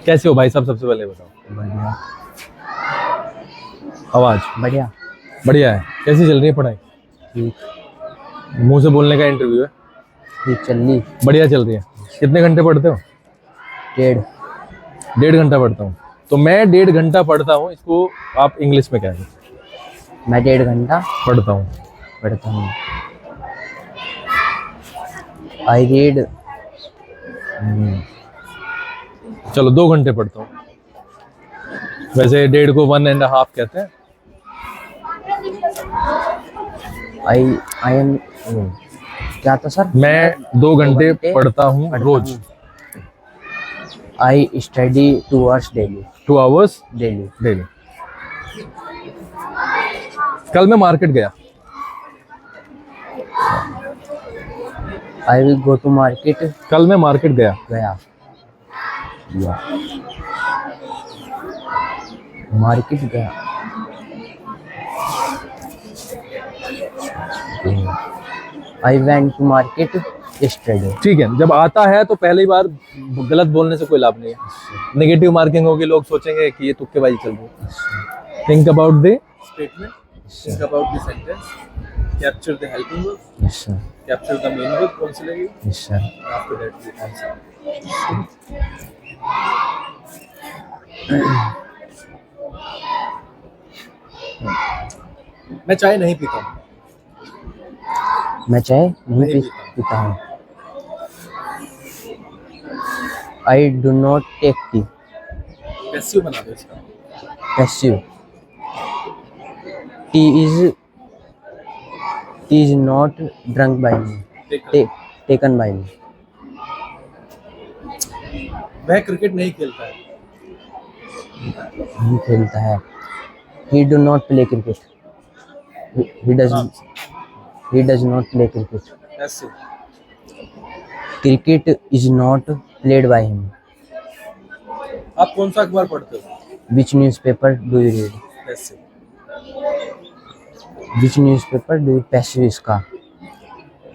कैसे हो भाई साहब, सबसे पहले बताओ। बढ़िया। आवाज बढ़िया। बढ़िया है। कैसी चल रही है पढ़ाई? ठीक। मुंह से बोलने का इंटरव्यू है। ठीक चल रही। बढ़िया चल रही है। कितने घंटे पढ़ते हो? 1.5। 1.5 घंटा पढ़ता हूँ। तो मैं 1.5 घंटा पढ़ता हूँ, इसको आप इंग्लिश में क्या है? मैं 1.5 घंटा पढ़ता हूँ। पढ़ता हूँ। I read. चलो 2 घंटे पढ़ता हूँ। वैसे 1.5 को 1.5 कहते हैं। आई एम क्या था सर? मैं 2 घंटे पढ़ता हूँ रोज। I study 2 hours daily. 2 hours daily. Daily. कल मैं मार्केट गया। I will go to market. कल मैं मार्केट गया। गया। मार्केट गया। I went to market yesterday. ठीक है, जब आता है तो पहली बार गलत बोलने से कोई लाभ नहीं है। नेगेटिव मार्किंग होगी, लोग सोचेंगे कि ये तुक्केबाजी चल रही है। Think about the statement, think about the sentence, capture the helping verb, yes sir. Capture the main verb, कौन सी लगी, yes sir. After that the answer. मैं चाय नहीं पीता हूँ। मैं चाय नहीं पीता हूँ। I do not take tea. Passive बना दो इसका। Passive. Tea is not drunk by me. Taken by me. वह क्रिकेट नहीं खेलता है। नहीं खेलता है। He do not play cricket. He does not play cricket. Passive. Cricket is not played by him. आप कौन सा अखबार पढ़ते हो? Which newspaper do you read? Passive. Which newspaper do you passive इसका?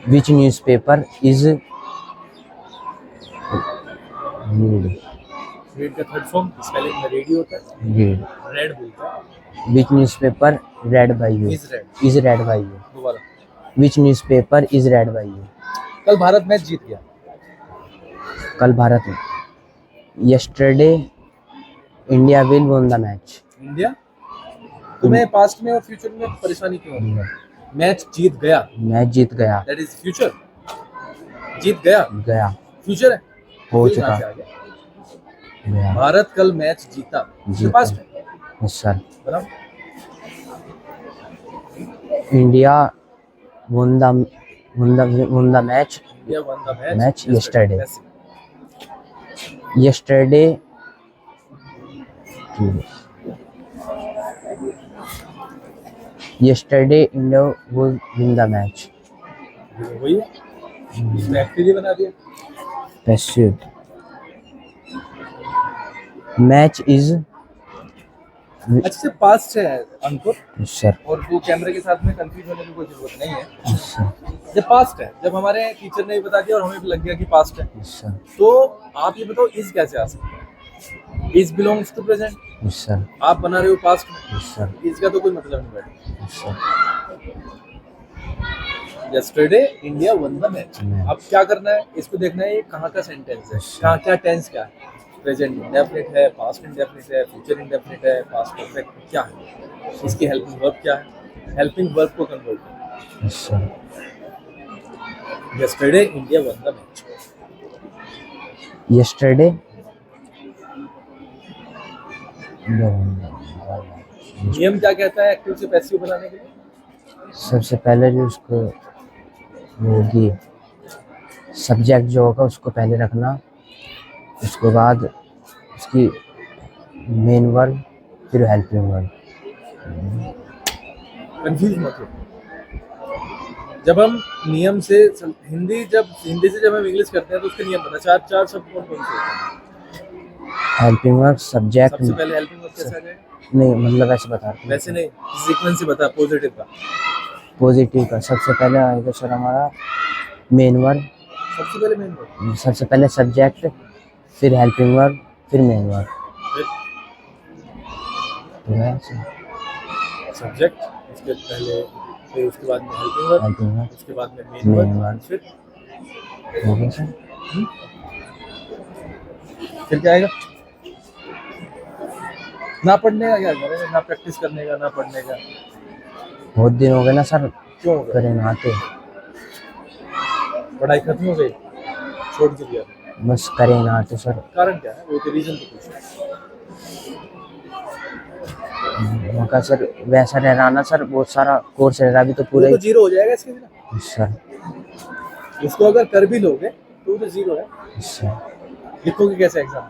Which newspaper is read? Red का third form spelling में radio होता है। Read. रेड बोलता है। Which newspaper read by you? Is read. Is read by you. दोबारा। Which newspaper is read by you? कल Bharat match जीत गया। कल भारत में। Yesterday India will won the match. India. तुम्हें पास्ट में और फ्यूचर में परेशानी क्यों होती है? मैच जीत गया। मैच जीत गया। That is future. जीत गया। गया। फ्यूचर है। हो फिर चुका। कहाँ से आ गया? गया। भारत कल मैच जीता। ये पास्ट है। Yes sir. बराबर। India won the match. India won the Match yesterday. Yesterday India will win the match. वही है। इसने एक्टिव बना दिया। Passive. Match is अच्छा से पास्ट है अंकुर। सर। और वो कैमरे के साथ में कंफ्यूज होने की कोई जरूरत नहीं है। जब पास्ट है, जब हमारे टीचर ने बता दिया और हमें भी लग गया कि पास्ट है, तो आप ये बताओ इज कैसे आ सकता है? Is belongs to present. Sir. आप बना रहे हो पास्ट में। सर। इज का तो कोई मतलब नहीं बैठा। Sir. Yesterday India won the match. अब क्या करना है, इसको देखना है ये कहाँ का सेंटेंस है, कहाँ क्या टेंस क्या है। प्रेजेंट इंडेफिनिट है, पास्ट इंडेफिनिट है, फ्यूचर इंडेफिनिट है, पास्ट परफेक्ट क्या है, इसकी हेल्पिंग वर्ब क्या है, हेल्पिंग वर्ब को कन्वर्ट करो। Yesterday India won the match. Yesterday नियम क्या कहता है एक्टिव से पैसिव बनाने के लिए? सबसे पहले जो उसको होगी सब्जेक्ट जो होगा उसको पहले रखना, उसके बाद उसकी मेन वर्ब, फिर हेल्पिंग वर्ब। कंफ्यूज मत हो। जब हम नियम से हिंदी से जब हम इंग्लिश करते हैं तो उसके नियम पता। चार शब्द कौन कौन से होते हैं? Helping verb, subject. सबसे पहले हेल्पिंग वर्ब कैसे आ जाएगा? नहीं मतलब ऐसे बता रहा हूँ। वैसे नहीं, सीक्वेंस से बता। पॉजिटिव का। पॉजिटिव का सबसे पहले आएगा सर हमारा मेन वर्ब। सबसे पहले मेन वर्ब। सबसे पहले सब्जेक्ट, फिर हेल्पिंग वर्ब, फिर मेन वर्ब, फिर तो वैसे सब्जेक्ट, उसके पहले, फिर उसके बाद में हेल्पिंग वर्ब, हेल्पिंग वर्ब, उसके बाद में मेन मेन वर्ब, वर्ब, फिर हो गया सर। फिर क्या आएगा? ना पढ़ने का क्या करेंगे, ना प्रैक्टिस करने का, ना पढ़ने का। बहुत दिन हो गए ना सर, क्यों हो गया? करे ना आते, पढ़ाई खत्म हो गई, छोड़ दिया? बस करे ना आते सर। कारण क्या है, वो तो रीजन तो पूछो। मौका सर वैसा रह रहा ना सर, बहुत सारा कोर्स रह रहा अभी तो वो पूरा तो जीरो हो जाएगा इसके बिना। ही सर। उसको अगर कर भी लोगे तो वो तो जीरो है। सर लिखोगे कैसे एग्जाम?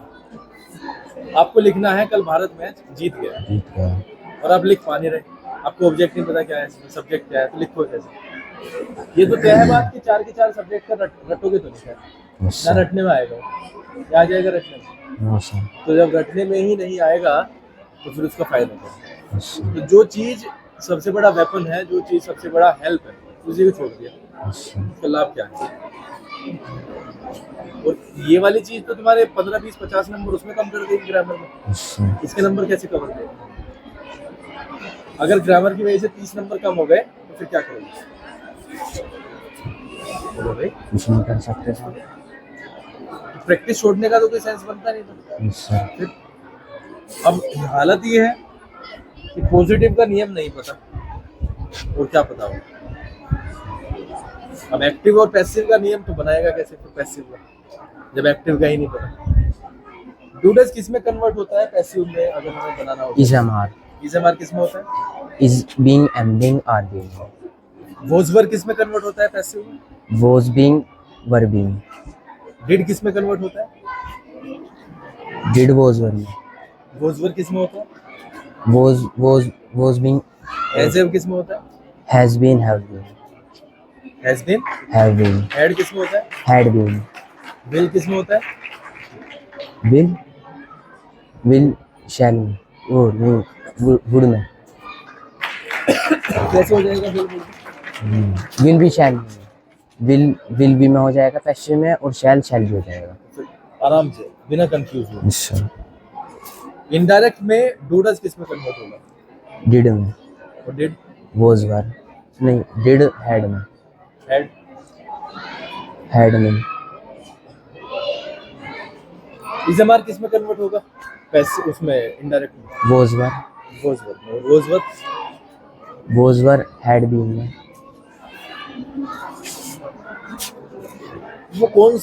आपको लिखना है कल भारत मैच जीत गया जीत गया, और आप लिख पा नहीं रहे, आपको ऑब्जेक्ट नहीं पता क्या है, सब्जेक्ट क्या है, तो लिखोगे कैसे? ये तो तय है बात कि 4 के 4 सब्जेक्ट का रटोगे तो नहीं है, ना सर रटने में आएगा, क्या आ जाएगा रटने में? नो सर, तो जब रटने में ही नहीं आएगा तो फिर उसका फायदा क्या? सर तो जो चीज सबसे बड़ा वेपन है, जो चीज सबसे बड़ा हेल्प है, उसी को छोड़ दिया, सर उसका लाभ क्या है? और ये वाली चीज तो तुम्हारे 15 20 50 नंबर उसमें कम कर देगी ग्रामर में, सर इसके नंबर कैसे कवर करेंगे? अगर ग्रामर की वजह से 30 नंबर कम हो गए तो फिर क्या करोगे? बोलो भाई, कुछ नहीं कर सकते सर। प्रैक्टिस छोड़ने का तो कोई सेंस बनता नहीं था। सर फिर अब हालत ये है कि पॉजिटिव का नियम नहीं पता, और क्या पता हो। अब एक्टिव और पैसिव का नियम तो बनाएगा कैसे फिर पैसिव का, जब एक्टिव का ही नहीं पता। डूडस किस में कन्वर्ट होता है पैसिव में, अगर हमें बनाना हो? Is am are, is am are किस में होता है? Is being am being are being, was were किस में कन्वर्ट होता है पैसिव में? Was being were being, did किस में कन्वर्ट होता है? डिड वॉज वर में, वोज वर्ब किस में होता है? वॉज बीइंग, हैज हैव किस में होता है? Has been have been, has been. Have been, had किस में होता है? हैड बीन, विल किस में होता है? विल, विल शैल, वो वुड में, कैसे हो जाएगा विल? विल भी शैल, विल भी में हो जाएगा पैसिव में, और शैल भी हो जाएगा। आराम से बिना कंफ्यूज हो। अच्छा, इनडायरेक्ट में डूडस किस में कन्वर्ट होगा? डिड में, और डिड? वॉज वर नहीं, डिड हैड में, हैड? हैड में, इजमार किस में कन्वर्ट होगा? पैसे उसमें इनडायरेक्ट में। वॉज वर, वोज वर्ब में। Was were? Was were had been में। वो कौन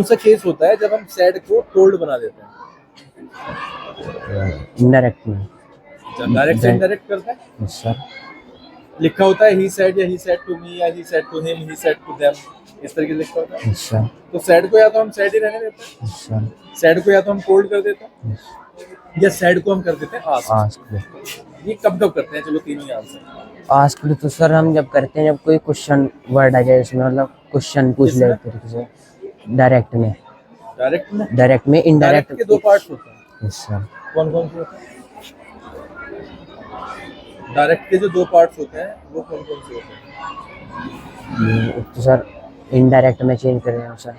सा केस होता है जब हम सैड को टोल्ड बना देते हैं? इनडायरेक्ट में, जब डायरेक्ट से इनडायरेक्ट करते हैं, सर लिखा होता है ही सेड, या ही सेड टू मी, या he said to him, he said to them, इस तरीके से लिखा होता है। सर तो सैड को या तो हम सैड ही रहने देते हैं, सर सैड को या तो हम टोल्ड कर देते हैं, या सैड को हम कर देते हैं आस्क। आस्क, ये कब कब करते हैं? चलो तीनों ही आंसर। आस्क तो सर हम जब करते हैं जब कोई क्वेश्चन वर्ड आ जाए उसमें, मतलब क्वेश्चन पूछ ले एक तरीके से, डायरेक्ट में, डायरेक्ट में? डायरेक्ट में, इनडायरेक्ट के दो पार्ट्स होते हैं। सर कौन कौन से होते हैं? डायरेक्ट के जो दो पार्ट्स होते हैं वो कौन कौन से होते हैं? तो सर इनडायरेक्ट में चेंज कर रहे हैं सर।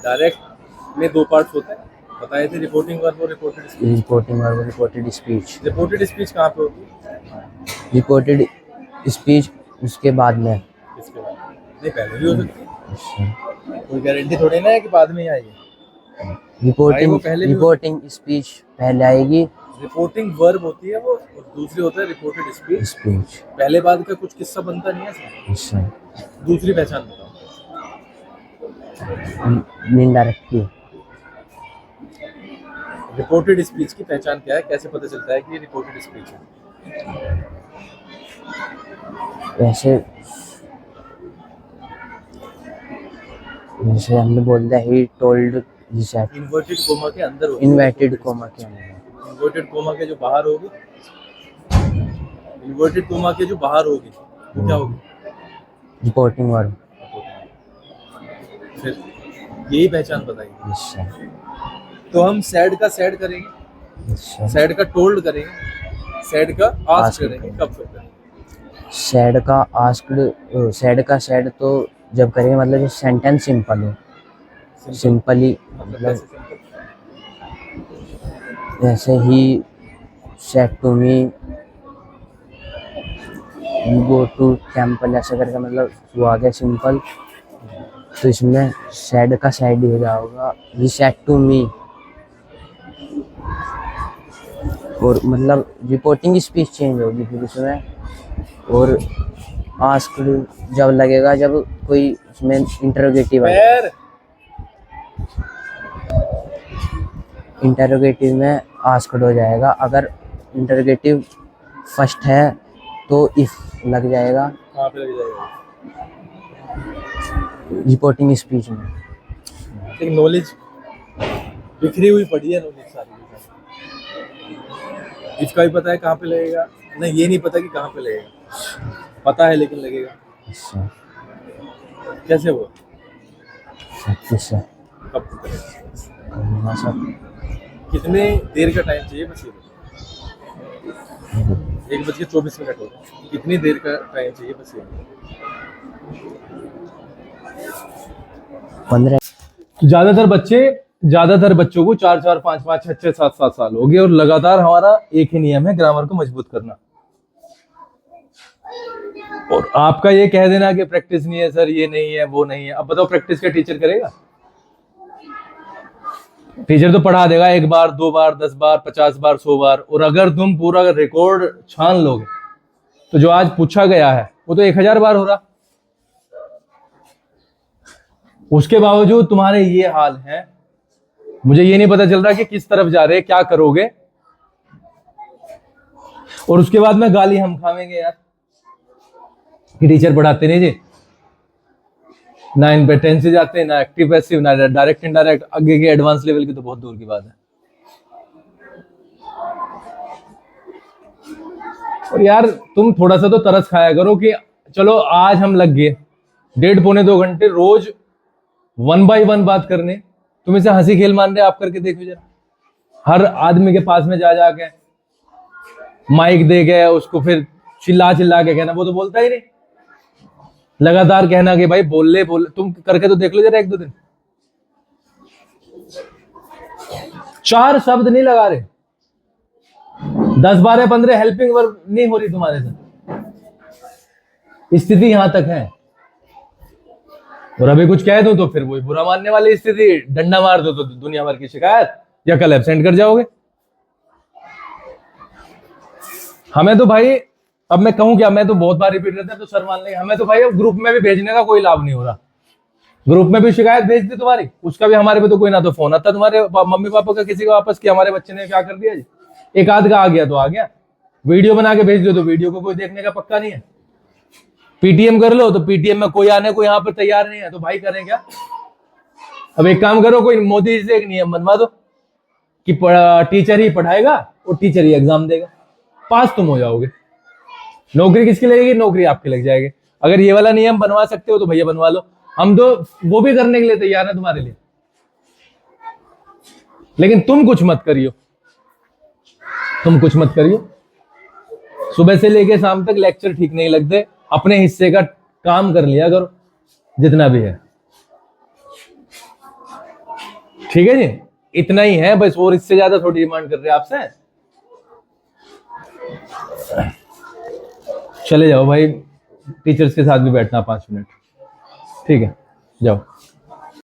डायरेक्ट में दो पार्ट्स होते हैं, बताए थे, रिपोर्टिंग वर्ब और reported speech. Reporting verb, reported speech. Reported speech कहाँ पे होती है? रिपोर्टेड स्पीच उसके बाद में, इसके बाद नहीं, पहले भी हो सकती है, कोई गारंटी थोड़ी ना है कि बाद में ही आएगी। रिपोर्टिंग स्पीच पहले आएगी, रिपोर्टिंग वर्ब होती है वो, और दूसरी होता है रिपोर्टेड स्पीच। पहले बाद का कुछ किस्सा बनता नहीं है सर। दूसरी पहचान बताओ। इनडायरेक्ट की रिपोर्टेड स्पीच की पहचान क्या है, कैसे पता चलता है कि ये रिपोर्टेड स्पीच है? वैसे जैसे हमने बोल दिया ही टोल्ड, इन्वर्टेड कोमा के अंदर होगी। इन्वर्टेड कोमा के अंदर, इन्वर्टेड कोमा के जो बाहर होगी, इन्वर्टेड कोमा के जो बाहर होगी वो क्या होगी? Reporting verb. फिर यही पहचान बताइए। तो हम सैड का सैड करेंगे, सैड का टोल्ड करेंगे, सैड का आस्क करेंगे, कब करेंगे? सैड का आस्क्ड, सैड का सैड तो जब करेंगे मतलब जो सेंटेंस सिंपल हो, सिंपली, मतलब वैसे ही said to me go to temple ऐसा करके मतलब वो आ गया सिंपल। तो इसमें सैड का सैड ही हो जाएगा ही सेट टू मी। और मतलब रिपोर्टिंग स्पीच चेंज होगी फिर उसमें। और आस्क्ड जब लगेगा जब कोई उसमें इंटरोगेटिव आएगा। इंटरोगेटिव में आस्क्ड हो जाएगा। अगर इंटरोगेटिव फर्स्ट है तो इफ लग जाएगा कहाँ पे लग जाएगा? रिपोर्टिंग स्पीच में। एक नॉलेज बिखरी हुई पड़ी है, नॉलेज सारी की सारी। इसका भी पता है कहाँ पे लगेगा, नहीं ये नहीं पता कि कहाँ पे लगेगा, पता है लेकिन लगेगा अच्छा कैसे हुआ? किससे कब करेगा? करना सब कितने देर का टाइम चाहिए बस ये बताओ? 1:24 हो गया, कितनी देर का टाइम चाहिए बस ये बताओ? 15। ज्यादातर बच्चों को 4-4, 5-5, 6-6, 7-7 साल हो गए और लगातार हमारा एक ही नियम है, ग्रामर को मजबूत करना। और आपका ये कह देना कि प्रैक्टिस नहीं है सर, ये नहीं है, वो नहीं है। अब बताओ प्रैक्टिस क्या टीचर करेगा? टीचर तो पढ़ा देगा 1 बार 2 बार 10 बार 50 बार 100 बार। और अगर तुम पूरा रिकॉर्ड छान लोगे तो जो आज पूछा गया है वो तो 1000 बार हो रहा। उसके बावजूद तुम्हारे ये हाल है। मुझे ये नहीं पता चल रहा कि किस तरफ जा रहे, क्या करोगे। और उसके बाद में गाली हम खावेंगे यार कि टीचर पढ़ाते नहीं जी, ना इन पे टेंस से जाते हैं, ना एक्टिव पैसिव, ना डायरेक्ट इनडायरेक्ट। आगे के एडवांस लेवल की तो बहुत दूर की बात है। और यार तुम थोड़ा सा तो तरस खाया करो कि चलो आज हम लग गए 1.5-2 घंटे रोज 1 बाय 1 बात करने। तुम इसे हंसी खेल मान रहे, आप करके देखो जरा। हर आदमी के पास में जा जाके माइक दे गए उसको, फिर चिल्ला चिल्ला के कहना, वो तो बोलता ही नहीं। लगातार कहना कि भाई बोल ले। तुम करके तो देख लो जरा 1-2 दिन। 4 शब्द नहीं लगा रहे, 10 12 15 हेल्पिंग वर्ब नहीं हो रही तुम्हारे से। स्थिति यहां तक है। और अभी कुछ कह दो तो फिर वही बुरा मानने वाली स्थिति, डंडा मार दो तो दुनिया भर की शिकायत, या कल एब्सेंट कर जाओगे। हमें तो भाई, अब मैं कहूं क्या, मैं तो बहुत बार रिपीट करता है तो सर मान लेंगे। हमें तो भाई अब ग्रुप में भी भेजने का कोई लाभ नहीं हो रहा। ग्रुप में भी शिकायत भेज दी तुम्हारी, उसका भी हमारे पे तो कोई ना तो फोन आता तुम्हारे मम्मी पापा का किसी का वापस कि हमारे बच्चे ने क्या कर दिया जी। एक आध का आ गया तो आ गया, वीडियो बना के भेज दो तो वीडियो को कोई देखने का पक्का नहीं है। पीटीएम कर लो तो पीटीएम में कोई आने को यहाँ पर तैयार नहीं है, तो भाई करें क्या? अब एक काम करो, कोई मोदी से एक नियम बनवा दो कि टीचर ही पढ़ाएगा और टीचर ही एग्जाम देगा, पास तुम हो जाओगे। नौकरी किसकी लगेगी? नौकरी आपकी लग जाएगी। अगर ये वाला नियम बनवा सकते हो तो भैया बनवा लो, हम तो वो भी करने के लिए तैयार है तुम्हारे लिए। लेकिन तुम कुछ मत करियो, तुम कुछ मत करियो। सुबह से लेके शाम तक लेक्चर ठीक नहीं लगते, अपने हिस्से का काम कर लिया करो जितना भी है। ठीक है जी, इतना ही है बस, और इससे ज्यादा थोड़ी डिमांड कर रहे हैं आपसे। चले जाओ भाई, टीचर्स के साथ भी बैठना 5 मिनट। ठीक है, जाओ।